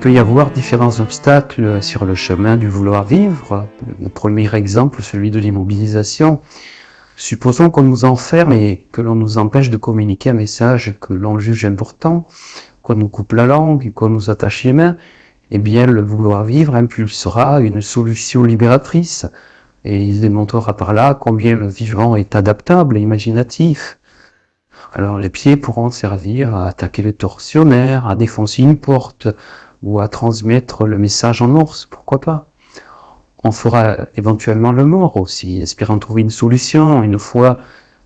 peut y avoir différents obstacles sur le chemin du vouloir vivre. Le premier exemple, celui de l'immobilisation. Supposons qu'on nous enferme et que l'on nous empêche de communiquer un message que l'on juge important, qu'on nous coupe la langue, qu'on nous attache les mains. Eh bien, le vouloir vivre impulsera une solution libératrice et il démontrera par là combien le vivant est adaptable et imaginatif. Alors les pieds pourront servir à attaquer le tortionnaire, à défoncer une porte ou à transmettre le message en ours, pourquoi pas. On fera éventuellement le mort aussi, espérant trouver une solution une fois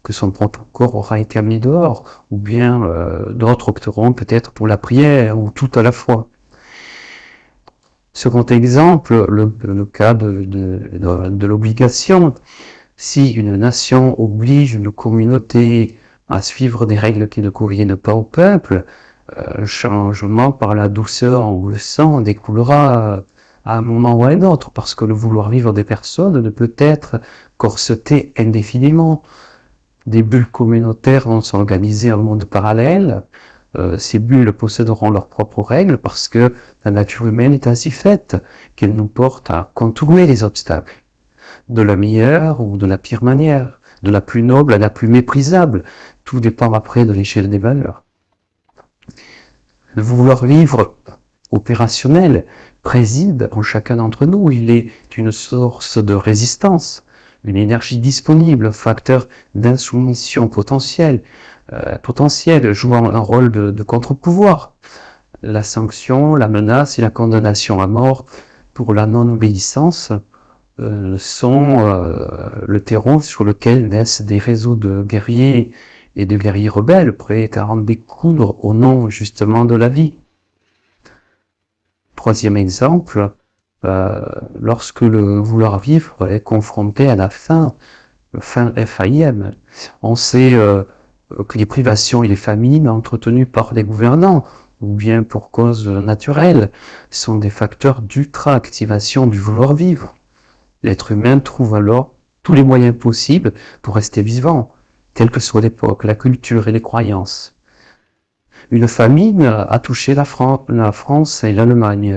que son propre corps aura été amené dehors, ou bien d'autres opteront peut-être pour la prière ou tout à la fois. Second exemple, le cas de l'obligation. Si une nation oblige une communauté à suivre des règles qui ne conviennent pas au peuple, le changement par la douceur ou le sang découlera à un moment ou à un autre, parce que le vouloir vivre des personnes ne peut être corseté indéfiniment. Des bulles communautaires vont s'organiser en monde parallèle. Ces bulles posséderont leurs propres règles parce que la nature humaine est ainsi faite qu'elle nous porte à contourner les obstacles de la meilleure ou de la pire manière, de la plus noble à la plus méprisable. Tout dépend après de l'échelle des valeurs. Le vouloir vivre opérationnel préside en chacun d'entre nous. Il est une source de résistance, une énergie disponible, un facteur d'insoumission potentielle, jouant un rôle de contre-pouvoir. La sanction, la menace et la condamnation à mort pour la non-obéissance sont le terreau sur lequel naissent des réseaux de guerriers et de guerriers rebelles prêts à en découdre au nom justement de la vie. Troisième exemple, lorsque le vouloir vivre est confronté à la faim FAIM, on sait que les privations et les famines entretenues par les gouvernants, ou bien pour cause naturelle, sont des facteurs d'ultra-activation du vouloir vivre. L'être humain trouve alors tous les moyens possibles pour rester vivant, quelle que soit l'époque, la culture et les croyances. Une famine a touché la France et l'Allemagne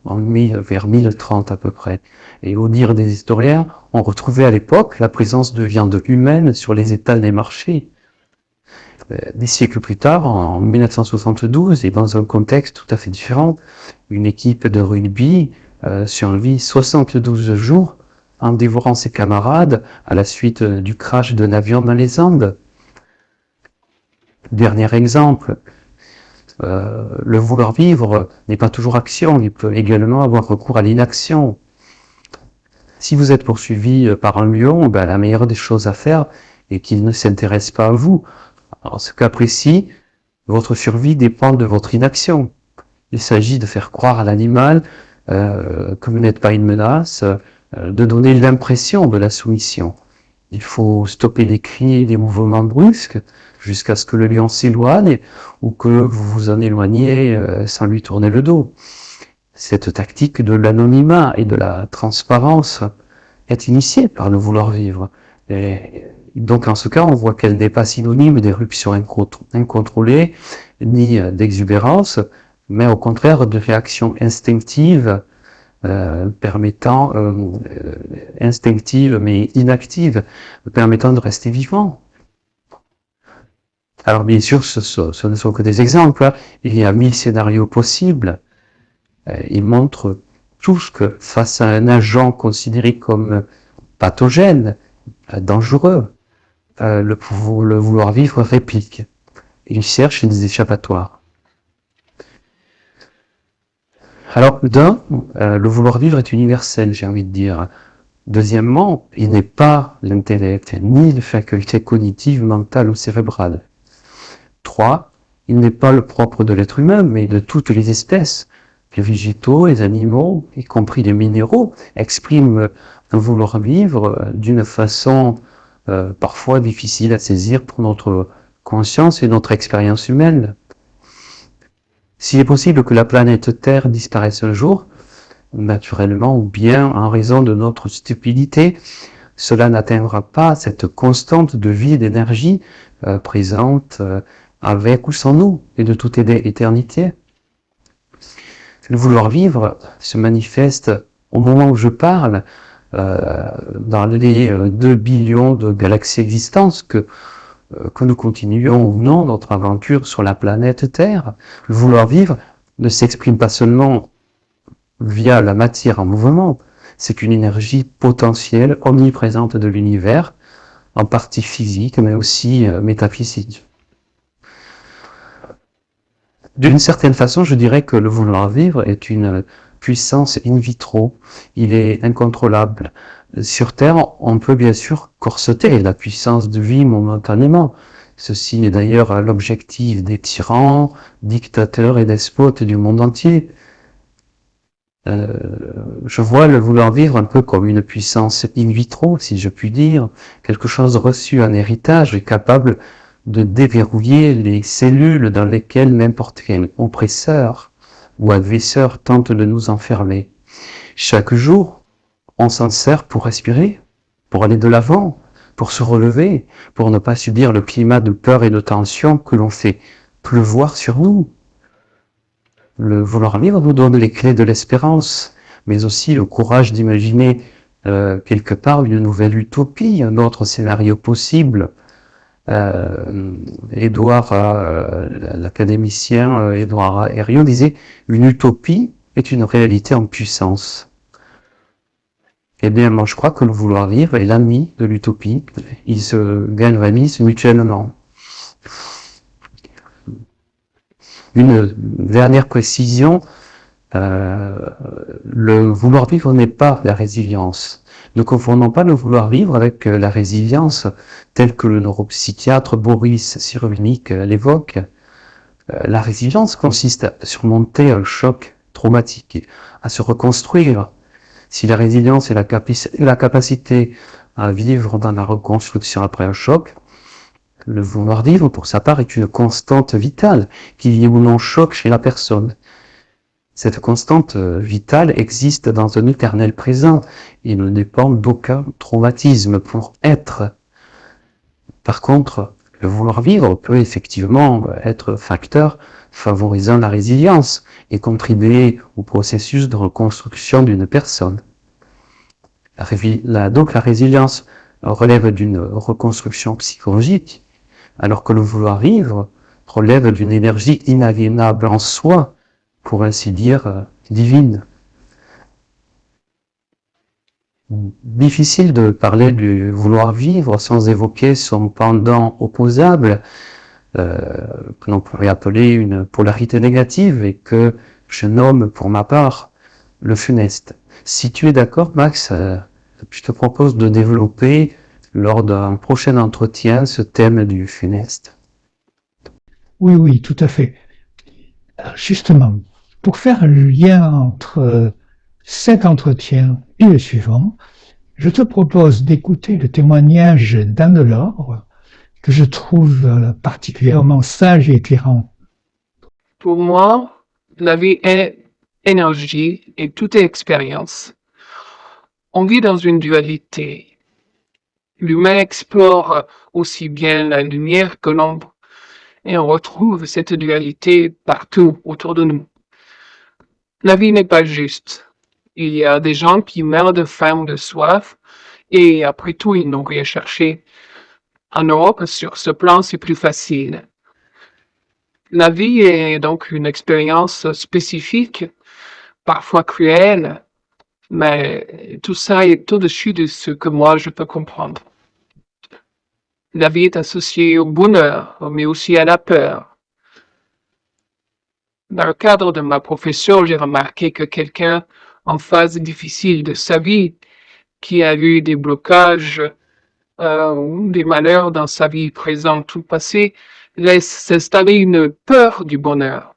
vers 1030 à peu près. Et au dire des historiens, on retrouvait à l'époque la présence de viande humaine sur les étals des marchés. Des siècles plus tard, en 1972, et dans un contexte tout à fait différent, une équipe de rugby survit 72 jours en dévorant ses camarades à la suite du crash d'un avion dans les Andes. Dernier exemple, le vouloir vivre n'est pas toujours action, il peut également avoir recours à l'inaction. Si vous êtes poursuivi par un lion, la meilleure des choses à faire est qu'il ne s'intéresse pas à vous. En ce cas précis, votre survie dépend de votre inaction. Il s'agit de faire croire à l'animal que vous n'êtes pas une menace, de donner l'impression de la soumission. Il faut stopper les cris et les mouvements brusques jusqu'à ce que le lion s'éloigne ou que vous vous en éloigniez sans lui tourner le dos. Cette tactique de l'anonymat et de la transparence est initiée par le vouloir vivre. Et donc en ce cas, on voit qu'elle n'est pas synonyme d'éruption incontrôlée ni d'exubérance, mais au contraire de réaction instinctive instinctive mais inactive, permettant de rester vivant. Alors bien sûr, ce ne sont que des exemples. Il y a 1000 scénarios possibles. Ils montrent tous que face à un agent considéré comme pathogène, dangereux, le vouloir vivre réplique. Il cherche des échappatoires. Alors, le vouloir vivre est universel, j'ai envie de dire. Deuxièmement, il n'est pas l'intellect, ni les facultés cognitives, mentales ou cérébrales. 3, il n'est pas le propre de l'être humain, mais de toutes les espèces. Les végétaux, les animaux, y compris les minéraux, expriment un vouloir vivre d'une façon parfois difficile à saisir pour notre conscience et notre expérience humaine. S'il est possible que la planète Terre disparaisse un jour, naturellement ou bien en raison de notre stupidité, cela n'atteindra pas cette constante de vie et d'énergie présente avec ou sans nous et de toute éternité. Le vouloir vivre se manifeste au moment où je parle dans les 2 billions de galaxies existantes que nous continuions ou non notre aventure sur la planète Terre. Le vouloir vivre ne s'exprime pas seulement via la matière en mouvement, c'est une énergie potentielle omniprésente de l'univers, en partie physique mais aussi métaphysique. D'une certaine façon, je dirais que le vouloir vivre est une puissance in vitro. Il est incontrôlable. Sur Terre, on peut bien sûr corseter la puissance de vie momentanément. Ceci est d'ailleurs l'objectif des tyrans, dictateurs et despotes du monde entier. Je vois le vouloir vivre un peu comme une puissance in vitro, si je puis dire, quelque chose reçu en héritage et capable de déverrouiller les cellules dans lesquelles n'importe quel oppresseur ou agresseur tente de nous enfermer. Chaque jour, on s'en sert pour respirer, pour aller de l'avant, pour se relever, pour ne pas subir le climat de peur et de tension que l'on fait pleuvoir sur nous. Le vouloir vivre nous donne les clés de l'espérance, mais aussi le courage d'imaginer quelque part une nouvelle utopie, un autre scénario possible. L'académicien Édouard Herriot disait « Une utopie est une réalité en puissance ». Eh bien, moi, je crois que le vouloir vivre est l'ami de l'utopie. Ils se galvanisent mutuellement. Une dernière précision, le vouloir vivre n'est pas la résilience. Ne confondons pas le vouloir vivre avec la résilience telle que le neuropsychiatre Boris Cyrulnik l'évoque. La résilience consiste à surmonter un choc traumatique, à se reconstruire. Si la résilience est la capacité à vivre dans la reconstruction après un choc, le vouloir vivre, pour sa part, est une constante vitale, qu'il y ait ou non choc chez la personne. Cette constante vitale existe dans un éternel présent et ne dépend d'aucun traumatisme pour être. Par contre, le vouloir vivre peut effectivement être facteur favorisant la résilience et contribuer au processus de reconstruction d'une personne. Donc la résilience relève d'une reconstruction psychologique, alors que le vouloir vivre relève d'une énergie inaliénable en soi, pour ainsi dire, divine. Difficile de parler du vouloir vivre sans évoquer son pendant opposable, que l'on pourrait appeler une polarité négative et que je nomme pour ma part le funeste. Si tu es d'accord, Max, je te propose de développer lors d'un prochain entretien ce thème du funeste. Oui, tout à fait. Justement, pour faire le lien entre cet entretien et le suivant, je te propose d'écouter le témoignage d'Anne-Laure, que je trouve particulièrement sage et éclairant. Pour moi, la vie est énergie et tout est expérience. On vit dans une dualité. L'humain explore aussi bien la lumière que l'ombre, et on retrouve cette dualité partout autour de nous. La vie n'est pas juste. Il y a des gens qui meurent de faim ou de soif, et après tout, ils n'ont rien cherché. En Europe, sur ce plan, c'est plus facile. La vie est donc une expérience spécifique, parfois cruelle, mais tout ça est au-dessus de ce que moi je peux comprendre. La vie est associée au bonheur, mais aussi à la peur. Dans le cadre de ma profession, j'ai remarqué que quelqu'un en phase difficile de sa vie, qui a eu des blocages ou des malheurs dans sa vie présente ou passée, laisse s'installer une peur du bonheur.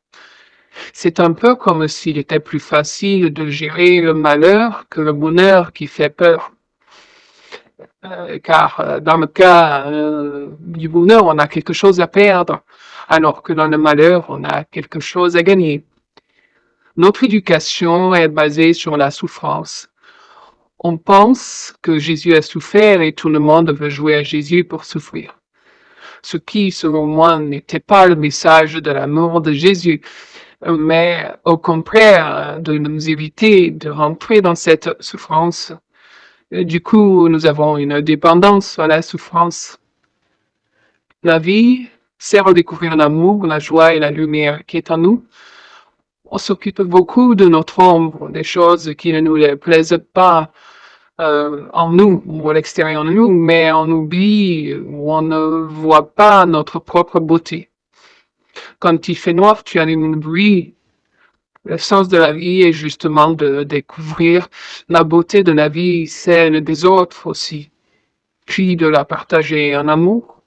C'est un peu comme s'il était plus facile de gérer le malheur que le bonheur qui fait peur. Car dans le cas du bonheur, on a quelque chose à perdre, alors que dans le malheur, on a quelque chose à gagner. Notre éducation est basée sur la souffrance. On pense que Jésus a souffert et tout le monde veut jouer à Jésus pour souffrir. Ce qui, selon moi, n'était pas le message de l'amour de Jésus, mais au contraire, de nous éviter de rentrer dans cette souffrance. Et du coup, nous avons une dépendance à la souffrance. La vie sert à découvrir l'amour, la joie et la lumière qui est en nous. On s'occupe beaucoup de notre ombre, des choses qui ne nous plaisent pas en nous ou à l'extérieur de nous, mais on oublie ou on ne voit pas notre propre beauté. Quand il fait noir, tu allumes une bougie. Le sens de la vie est justement de découvrir la beauté de la vie, celle des autres aussi, puis de la partager en amour.